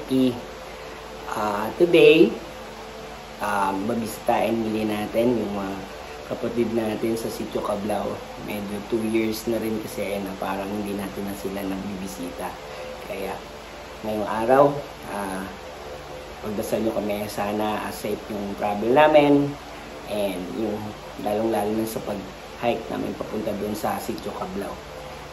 community. Today, babisitahin muli natin yung mga kapatid natin sa Sitio Cablao. Medyo 2 years na rin kasi na parang hindi natin na sila nagbibisita. Kaya ngayong araw, pagdasal nyo kami, sana safe yung travel namin and yung lalong-lalo na sa pag-hike namin papunta doon sa Sitio Cablao.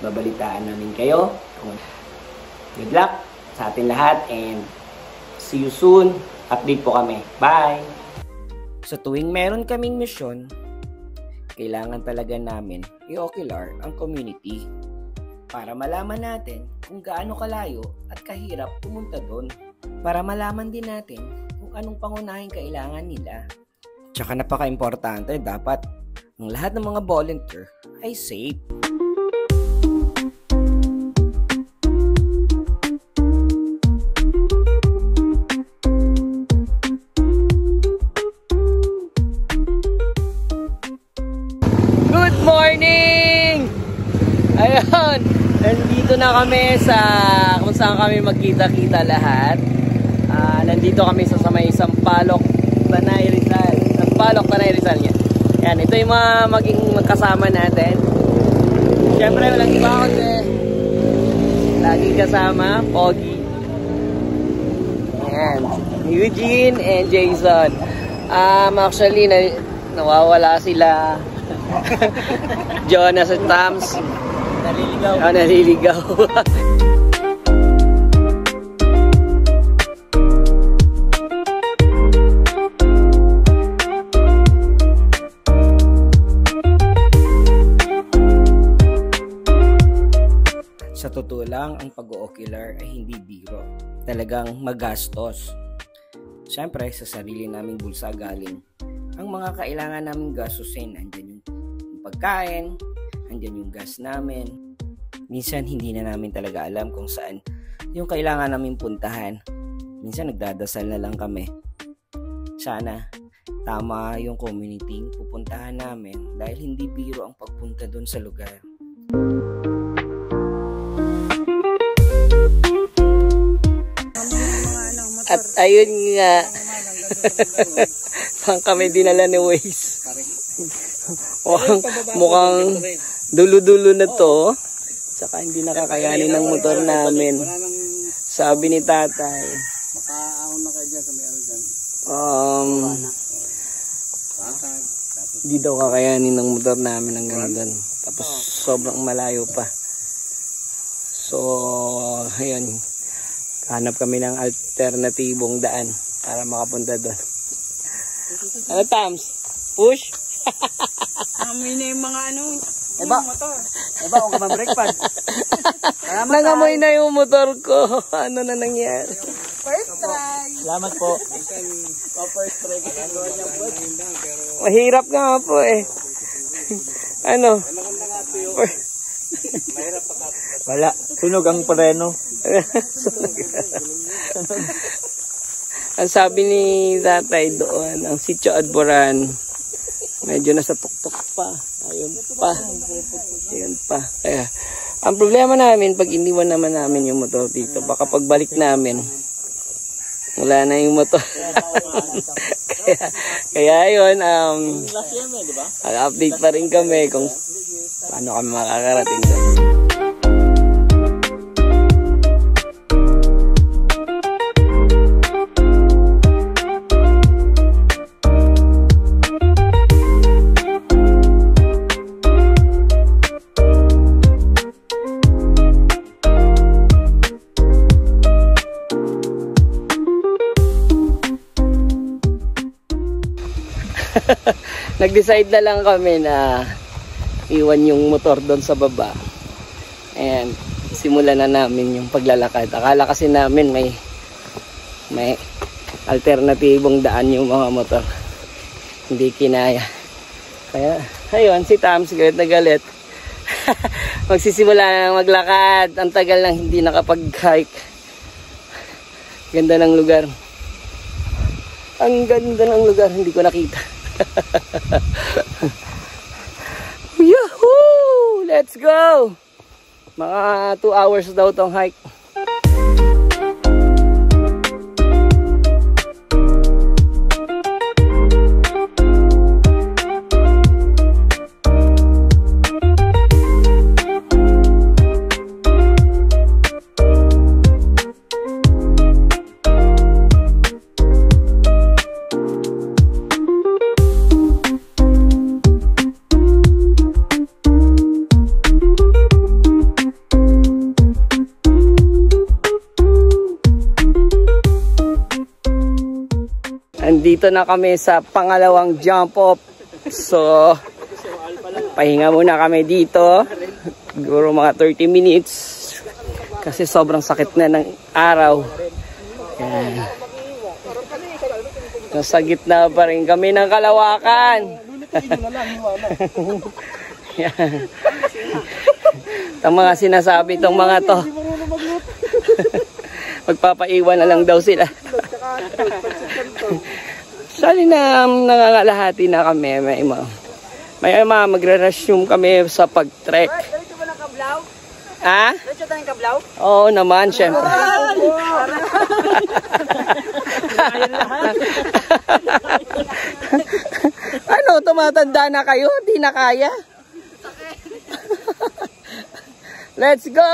Babalitaan namin kayo. Good luck sa atin lahat and see you soon. Update po kami. Bye! Sa tuwing meron kaming misyon, kailangan talaga namin i-ocular ang community para malaman natin kung gaano kalayo at kahirap pumunta doon. Para malaman din natin kung anong pangunahing kailangan nila. Tsaka napaka-importante, dapat ang lahat ng mga volunteer ay safe. Good morning! Ayun, nandito na kami sa kung saan kami magkita-kita lahat. Nandito kami sa may Sampaloc, Tanay Rizal. Sampaloc, Tanay Rizal yan. Yan, ito yung mga maging magkasama natin. Siyempre, walang iba kasi laging kasama, Pogi. Yan, Eugene and Jason. Actually, nawawala sila. Jonas at Tams. Naliligaw. Naliligaw. Sa totoo lang, ang pag-o-ocular ay hindi biro. Talagang magastos. Siyempre, sa sarili naming bulsa galing ang mga kailangan naming gastusin. Andyan yung pagkain, andyan yung gas namin. Minsan, hindi na namin talaga alam kung saan yung kailangan namin puntahan. Minsan, nagdadasal na lang kami. Sana, tama yung community pupuntahan namin dahil hindi biro ang pagpunta doon sa lugar. At ayun nga, saan kami dinala ni Waze. Mukhang dulo-dulo na to. Saka hindi nakakayanin ng motor namin. Sabi ni tatay. Makaahon na kayo dyan sa meron dyan. Hindi daw kakayanin ng motor namin hanggang doon. Tapos sobrang malayo pa. So, ayun. Hanap kami ng alternatibong daan para makapunta doon. Ano, Tams? Push? Amoy na yung mga motor. Huwag ka mag-brake pad. Nangamoy na yung motor ko. Ano na nangyari? First try. Salamat po. First try. Mahirap nga po eh. Ano? Mahirap pa ka. Wala. Sunog ang preno. Ang sabi ni tatay doon, ang Sitio Adboran, medyo nasa tuktok pa. Ayun pa. Ayun pa. Kaya, ang problema namin, pag iniwan naman namin yung motor dito, baka pagbalik namin, wala na yung motor. kaya yun, update pa rin kami kung paano kami makakarating doon. Nag-decide na lang kami na iwan yung motor doon sa baba and simulan na namin yung paglalakad. Akala kasi namin may alternatibong daan yung mga motor, hindi kinaya. Kaya ayun, si Tams galit na galit. Magsisimula na maglakad. Ang tagal nang hindi nakapag-hike. Ganda ng lugar. Ang ganda ng lugar, hindi ko nakita. Yahoo! Let's go! Mga 2 hours daw tong hike. Nandito na kami sa pangalawang jump off. So, pahinga muna kami dito. Siguro mga 30 minutes. Kasi sobrang sakit na ng araw. Yan. Nasa gitna pa rin kami ng kalawakan. Yan. Ang mga sinasabi itong mga to. Magpapaiwan na lang daw sila. Sali na nangangalahati na kami. May magra-resume kami sa pag-trek. Dito ba ng kablaw? Ha? Dito tayong kablaw? Oo naman, syempre. Ano, tumatanda na kayo? Di na kaya? Let's go!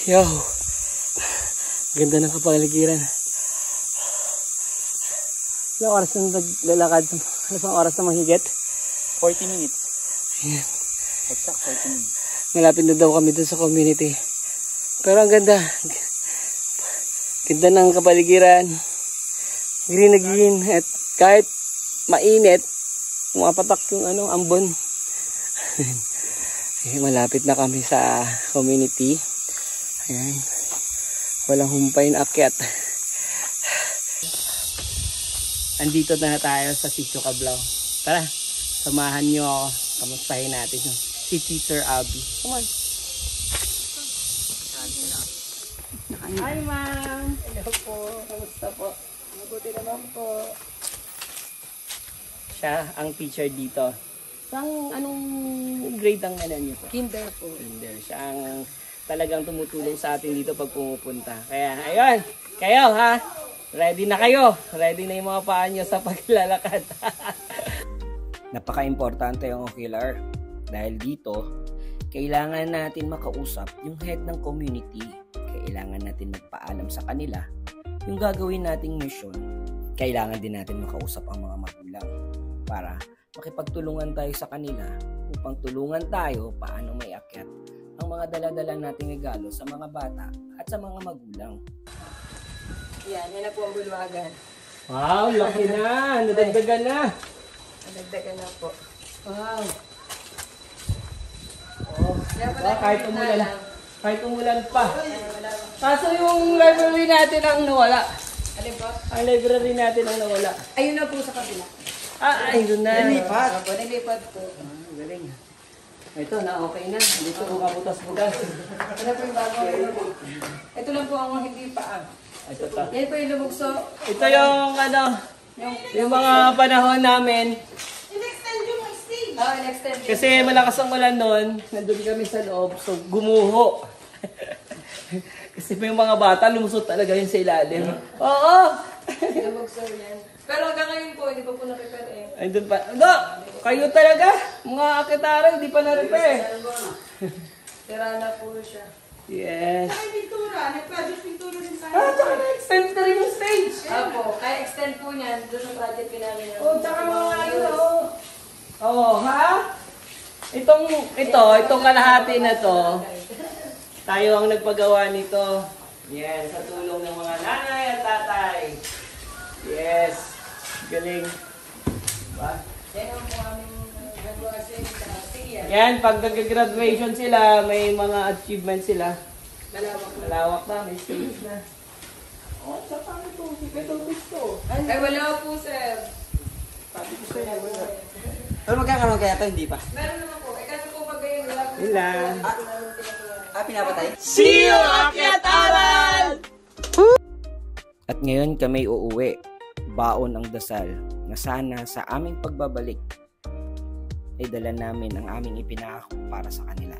Yo, ganda ng kapaligiran. Ilang oras na naglalakad? Ano pang oras na mahigit? 40 minutes. Yeah. Exact 40 minutes. Malapit na daw kami dun sa community. Pero ang ganda. Ganda ng kapaligiran. Green na green. At kahit mainit, umapatak yung ambon. Malapit na kami sa community. Ayan. Walang humpay na akyat. Andito na tayo sa Sitio Cablao. Tara, samahan nyo ako. Kamustahin natin yung si Teacher Abby. Come on. Hi, ma'am. Hello po. Kamusta po? Mabuti naman po. Siya ang teacher dito. Anong grade ang niyo po? Kinder po. Kinder. Siya ang talagang tumutulong sa atin dito pag pumupunta. Kaya, ayun, kayo ha, ready na kayo. Ready na yung mga paa nyo sa paglalakad. Napaka-importante yung ocular. Dahil dito, kailangan natin makausap yung head ng community. Kailangan natin magpaalam sa kanila yung gagawin nating mission. Kailangan din natin makausap ang mga magulang para makipagtulungan tayo sa kanila upang tulungan tayo paano may akyat ang mga dala-dala nating regalo sa mga bata at sa mga magulang. Yan na po ang bulwagan. Wow, laki na! Nadagdagan na! Nadagdagan na po. Wow! Oh, kahit umulan pa. Kaso yung library natin ang nawala. Alin po? Ang library natin ang nawala. Ayun na po sa kabila. Ayun na. Nilipat. Opo, nilipat po. Galing. Ito na, okay na. Dito ko kabutas-butas. Ito po yung bago. Ito lang po ang hindi pa. Ito to. Yan po yung lubugso. Ito yung yung mga panahon namin. In-extend yung stage. Oo, in-extend. Kasi malakas ang ulan noon. Nandun kami sa loob. So, gumuho. Kasi may mga bata, lumusot talaga yun sa ilalim. Oo! Lubugso yan. Pero hanggang ngayon po, hindi pa po na-repair eh. Ay, doon pa. No! Kayo talaga! Mga akitara, hindi pa na-repair. Tira na po siya. Yes. Ay, pintura. Nag-project pintura din tayo. Tsaka na-extend na rin yung stage. Opo, kaya extend po niyan doon sa project namin. Tsaka mga ha? Itong kalahati na to, tayo ang nagpagawa nito. Yes, sa tulong ng mga nanay at tatay. Yes. Galing. Diba? Yan ang po aming graduation sa SIA. Yan, pag nag-graduation sila, may mga achievements sila. Malawak na. Malawak na, may stage na. Oh, sa paano ito? Ito gusto. Ay, wala po, sir. Sabi ko sa'yo, wala. Pero magkakaroon kaya ito, hindi pa? Meron naman po. Kasi po pag ganyan, wala po. Wala. Pinapatay? See you, Akyat Aral! At ngayon kami uuwi. Baon ang dasal na sana sa aming pagbabalik ay dala namin ang aming ipinangako para sa kanila.